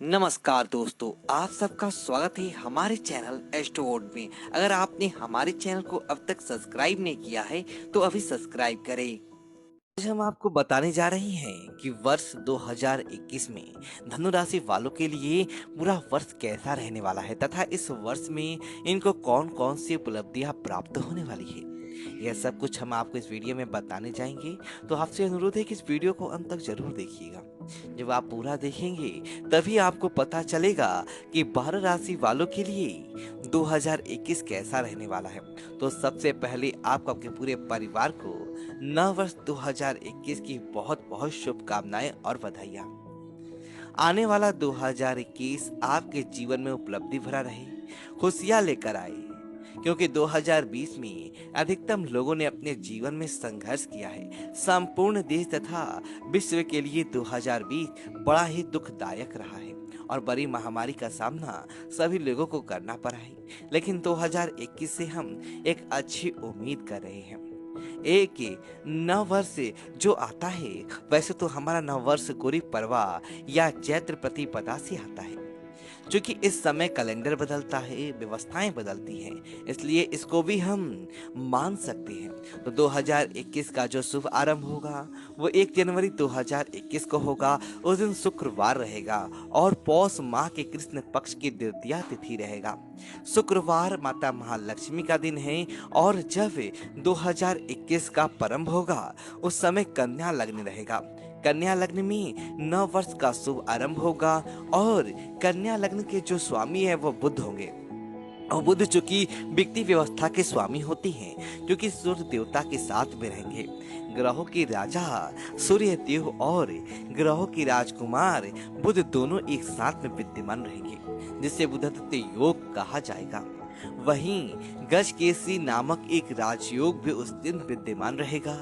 नमस्कार दोस्तों, आप सबका स्वागत है हमारे चैनल एस्ट्रोवर्ड में। अगर आपने हमारे चैनल को अब तक सब्सक्राइब नहीं किया है तो अभी सब्सक्राइब करें। आज हम आपको बताने जा रहे हैं कि वर्ष 2021 में धनु राशि वालों के लिए पूरा वर्ष कैसा रहने वाला है तथा इस वर्ष में इनको कौन कौन सी उपलब्धियां प्राप्त होने वाली है। यह सब कुछ हम आपको इस वीडियो में बताने जाएंगे, तो आपसे अनुरोध है कि इस वीडियो को अंत तक जरूर देखिएगा। जब आप पूरा देखेंगे तभी आपको पता चलेगा कि 12 राशि वालों के लिए 2021 कैसा रहने वाला है। तो सबसे पहले आपको आपके पूरे परिवार को नव वर्ष 2021 की बहुत बहुत शुभकामनाएं और बधाइयाँ। आने वाला 2021 आपके जीवन में उपलब्धि भरा रहे, खुशियां लेकर आए, क्योंकि 2020 में अधिकतम लोगों ने अपने जीवन में संघर्ष किया है। संपूर्ण देश तथा विश्व के लिए 2020 बड़ा ही दुखदायक रहा है और बड़ी महामारी का सामना सभी लोगों को करना पड़ा है। लेकिन 2021 से हम एक अच्छी उम्मीद कर रहे हैं। एक नव वर्ष जो आता है, वैसे तो हमारा नव वर्ष गुरु पर्वा या चैत्र प्रतिपदा से आता है। क्योंकि इस समय कैलेंडर बदलता है, व्यवस्थाएं बदलती हैं, इसलिए इसको भी हम मान सकते हैं। तो 2021 का जो शुभ आरंभ होगा वो 1 जनवरी 2021 को होगा। उस दिन शुक्रवार रहेगा और पौष माह के कृष्ण पक्ष की द्वितीया तिथि रहेगा। शुक्रवार माता महालक्ष्मी का दिन है और जब 2021 का प्रारंभ होगा उस समय कन्या लग्न रहेगा। कन्या लग्न में नव वर्ष का शुभ आरंभ होगा और कन्या लग्न के जो स्वामी है वो बुध होंगे। और बुध चूंकि वित्तीय व्यवस्था के स्वामी होती हैं, क्योंकि सूर्य देवता के साथ में रहेंगे। ग्रहों के राजा सूर्य देव और ग्रहों की राजकुमार बुध दोनों एक साथ में विद्यमान रहेंगे, जिसे बुधादित्य योग कहा जाएगा। वहीं गज केसरी नामक एक राजयोग भी उस दिन विद्यमान रहेगा।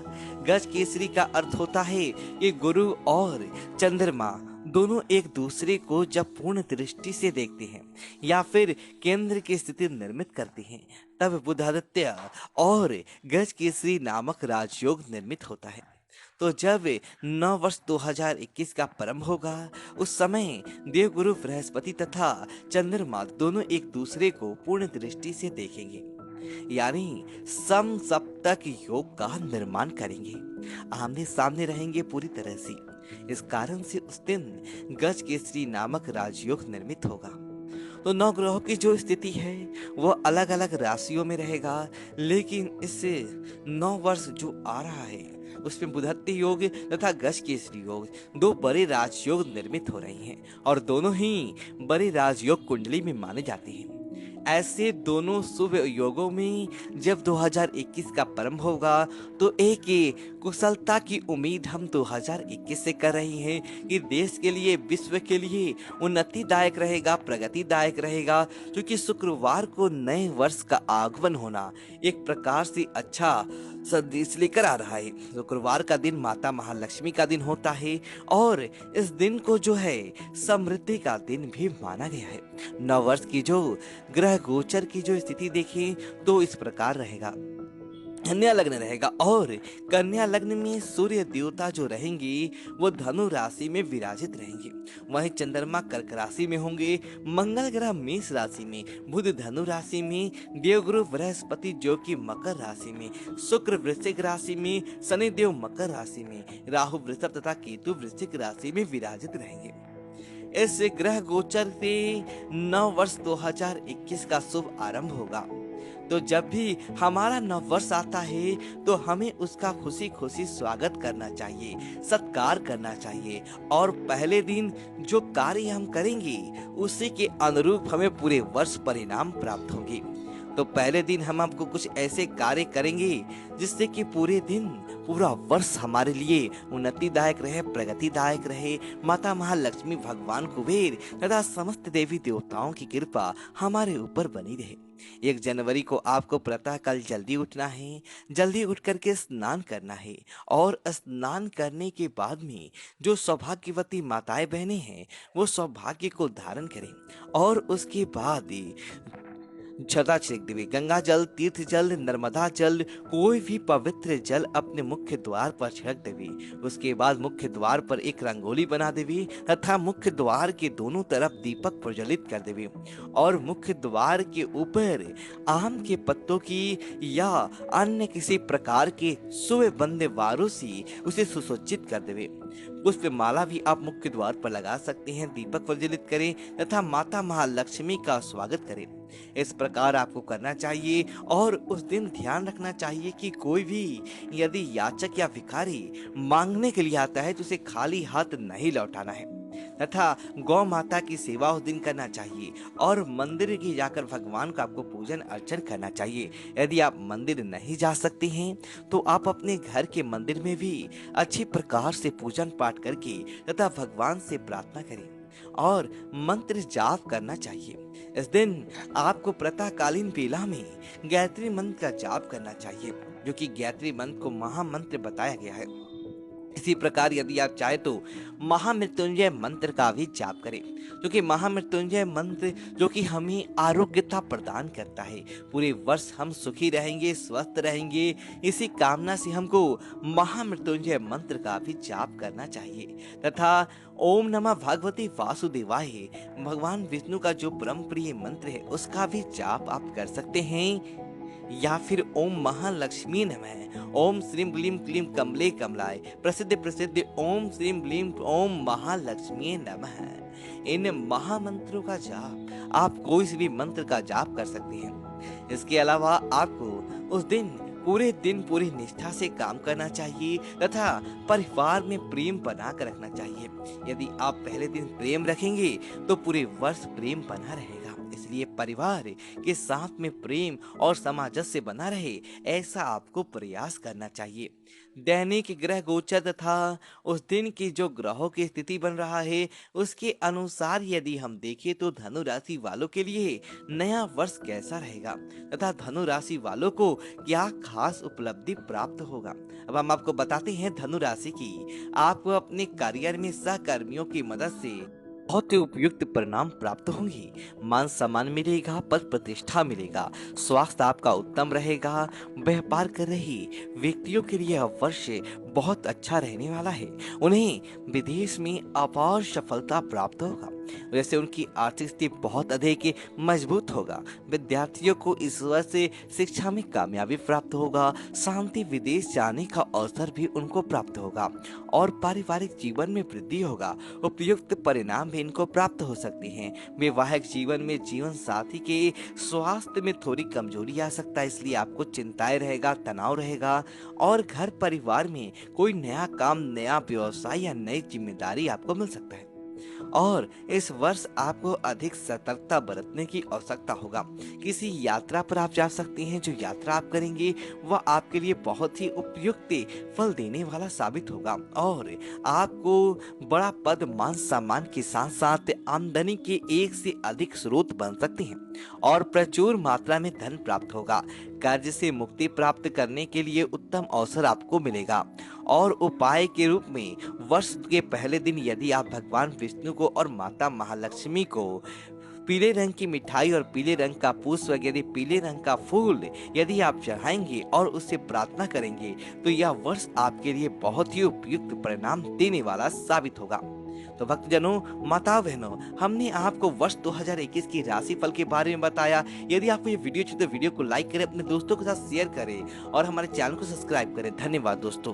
गज केसरी का अर्थ होता है कि गुरु और चंद्रमा दोनों एक दूसरे को जब पूर्ण दृष्टि से देखते हैं या फिर केंद्र की स्थिति निर्मित करते हैं, तब बुधादित्य और गज केसरी नामक राजयोग निर्मित होता है। तो जब नव वर्ष 2021 का प्रारंभ होगा उस समय देवगुरु बृहस्पति तथा चंद्रमा दोनों एक दूसरे को पूर्ण दृष्टि से देखेंगे, यानी सम सप्तक योग का निर्माण करेंगे, आमने सामने रहेंगे पूरी तरह से। इस कारण से उस दिन गज केसरी नामक राजयोग निर्मित होगा। तो नौ ग्रहों की जो स्थिति है वह अलग अलग राशियों में रहेगा, लेकिन इससे 9 वर्ष जो आ रहा है उसमें बुधत्य योग तथा गज केसरी योग दो बड़े राजयोग निर्मित हो रहे हैं और दोनों ही बड़े राजयोग कुंडली में माने जाते हैं। ऐसे दोनों शुभ योगों में जब 2021 का प्रारंभ होगा तो एक कुशलता की उम्मीद हम 2021 से कर रहे हैं कि देश के लिए, विश्व के लिए उन्नतिदायक रहेगा, प्रगतिदायक रहेगा। क्योंकि शुक्रवार को नए वर्ष का आगमन होना एक प्रकार से अच्छा संदेश लेकर आ रहा है। शुक्रवार का दिन माता महालक्ष्मी का दिन होता है और इस दिन को जो है समृद्धि का दिन भी माना गया है। नव वर्ष की जो ग्रह गोचर की जो स्थिति देखें तो इस प्रकार रहेगा। कन्या लग्न रहेगा और कन्या लग्न में सूर्य देवता जो रहेंगे वो धनु राशि में विराजित रहेंगे। वहीं चंद्रमा कर्क राशि में होंगे, मंगल ग्रह मेष राशि में, बुध धनु राशि में, देवगुरु बृहस्पति जो कि मकर राशि में, शुक्र वृश्चिक राशि में, शनिदेव मकर राशि में, राहु वृषभ तथा केतु वृश्चिक राशि में विराजित रहेंगे। इस ग्रह गोचर से नव वर्ष 2021 का शुभ आरंभ होगा। तो जब भी हमारा नव वर्ष आता है तो हमें उसका खुशी खुशी स्वागत करना चाहिए, सत्कार करना चाहिए और पहले दिन जो कार्य हम करेंगे उसी के अनुरूप हमें पूरे वर्ष परिणाम प्राप्त होंगे। तो पहले दिन हम आपको कुछ ऐसे कार्य करेंगे जिससे कि पूरे दिन, पूरा वर्ष हमारे लिए उन्नतिदायक रहे, प्रगतिदायक रहे। माता महालक्ष्मी, भगवान कुबेर तथा समस्त देवी देवताओं की कृपा हमारे ऊपर बनी रहे। 1 जनवरी को आपको प्रातः कल जल्दी उठना है, जल्दी उठ करके स्नान करना है और स्नान करने के बाद में जो सौभाग्यवती माताएं बहनें हैं वो सौभाग्य को धारण करें और उसके बाद छटा छिड़क देवी। गंगा जल, तीर्थ जल, नर्मदा जल, कोई भी पवित्र जल अपने मुख्य द्वार पर छिड़क देवी। उसके बाद मुख्य द्वार पर एक रंगोली बना देवी तथा मुख्य द्वार के दोनों तरफ दीपक प्रज्वलित कर देवी और मुख्य द्वार के ऊपर आम के पत्तों की या अन्य किसी प्रकार के सुगंध वारों से उसे सुसज्जित कर देवे। पुष्प माला भी आप मुख्य द्वार पर लगा सकते हैं। दीपक प्रज्वलित करें तथा माता महालक्ष्मी का स्वागत करें। इस प्रकार आपको करना चाहिए और उस दिन ध्यान रखना चाहिए कि कोई भी यदि याचक या भिखारी मांगने के लिए आता है तो उसे खाली हाथ नहीं लौटाना है तथा गौ माता की सेवा उस दिन करना चाहिए और मंदिर की जाकर भगवान का आपको पूजन अर्चन करना चाहिए। यदि आप मंदिर नहीं जा सकते हैं तो आप अपने घर के मंदिर में भी अच्छी प्रकार से पूजन पाठ करके तथा भगवान से प्रार्थना करें और मंत्र जाप करना चाहिए। इस दिन आपको प्रातःकालीन बेला में गायत्री मंत्र का जाप करना चाहिए, जो कि गायत्री मंत्र को महामंत्र बताया गया है। इसी प्रकार यदि आप चाहे तो महामृत्युंजय मंत्र का भी जाप करें, क्योंकि महामृत्युंजय मंत्र जो कि हमें आरोग्यता प्रदान करता है। पूरे वर्ष हम सुखी रहेंगे, स्वस्थ रहेंगे, इसी कामना से हमको महामृत्युंजय मंत्र का भी जाप करना चाहिए। तथा ओम नमः भगवती वासुदेवाय, भगवान विष्णु का जो परम प्रिय मंत्र है उसका भी जाप आप कर सकते हैं। या फिर ओम महालक्ष्मी नमः, ओम श्रीम ग्लीम क्लीम कमले कमलाय, प्रसिद्ध प्रसिद्ध ओम श्रीम ग्लीम ओम महालक्ष्मी नमः। इन महामंत्रों का जाप आप कोई से भी मंत्र का जाप कर सकते हैं। इसके अलावा आपको उस दिन पूरी निष्ठा से काम करना चाहिए तथा परिवार में प्रेम बना कर रखना चाहिए। यदि आप पहले दिन प्रेम रखेंगे तो पूरे वर्ष प्रेम बना रहेगा। इसलिए परिवार के साथ में प्रेम और सामंजस्य बना रहे, ऐसा आपको प्रयास करना चाहिए। दैनिक ग्रह गोचर तथा उस दिन की जो ग्रहों की स्थिति बन रहा है उसके अनुसार यदि हम देखें तो धनु राशि वालों के लिए नया वर्ष कैसा रहेगा तथा धनु राशि वालों को क्या खास उपलब्धि प्राप्त होगा। अब हम आपको बताते हैं धनु राशि की आपको अपने करियर में सहकर्मियों की मदद से बहुत ही उपयुक्त परिणाम प्राप्त होंगे। मान सम्मान मिलेगा, पद प्रतिष्ठा मिलेगा, स्वास्थ्य आपका उत्तम रहेगा। व्यापार कर रहे व्यक्तियों के लिए यह वर्ष बहुत अच्छा रहने वाला है। उन्हें विदेश में अपार सफलता प्राप्त होगा, वैसे उनकी आर्थिक स्थिति बहुत अधिक मजबूत होगा। विद्यार्थियों को इस वर्ष शिक्षा में कामयाबी प्राप्त होगा। शांति विदेश जाने का अवसर भी उनको प्राप्त होगा और पारिवारिक जीवन में वृद्धि होगा। उपयुक्त परिणाम भी इनको प्राप्त हो सकते हैं। वैवाहिक जीवन में जीवन साथी के स्वास्थ्य में थोड़ी कमजोरी आ सकता है, इसलिए आपको चिंताएं रहेगा, तनाव रहेगा और घर परिवार में कोई नया काम, नया व्यवसाय या नई जिम्मेदारी आपको मिल सकता है। और इस वर्ष आपको अधिक सतर्कता बरतने की आवश्यकता होगा। किसी यात्रा पर आप जा सकते हैं। जो यात्रा आप करेंगे वह आपके लिए बहुत ही उपयुक्त फल देने वाला साबित होगा और आपको बड़ा पद, मान सम्मान के साथ साथ आमदनी के एक से अधिक स्रोत बन सकते हैं और प्रचुर मात्रा में धन प्राप्त होगा। कर्ज से मुक्ति प्राप्त करने के लिए उत्तम अवसर आपको मिलेगा और उपाय के रूप में वर्ष के पहले दिन यदि आप भगवान विष्णु को और माता महालक्ष्मी को पीले रंग की मिठाई और पीले रंग का पुष्प यदि पीले रंग का फूल यदि आप चढ़ाएंगे और उससे प्रार्थना करेंगे तो यह वर्ष आपके लिए बहुत ही उपयुक्त परिणाम देने वाला साबित होगा। तो भक्तजनों, माताओं बहनों, हमने आपको वर्ष 2021 की राशिफल के बारे में बताया। यदि आपको ये वीडियो अच्छी तो वीडियो को लाइक करें, अपने दोस्तों के साथ शेयर करें और हमारे चैनल को सब्सक्राइब करें। धन्यवाद दोस्तों।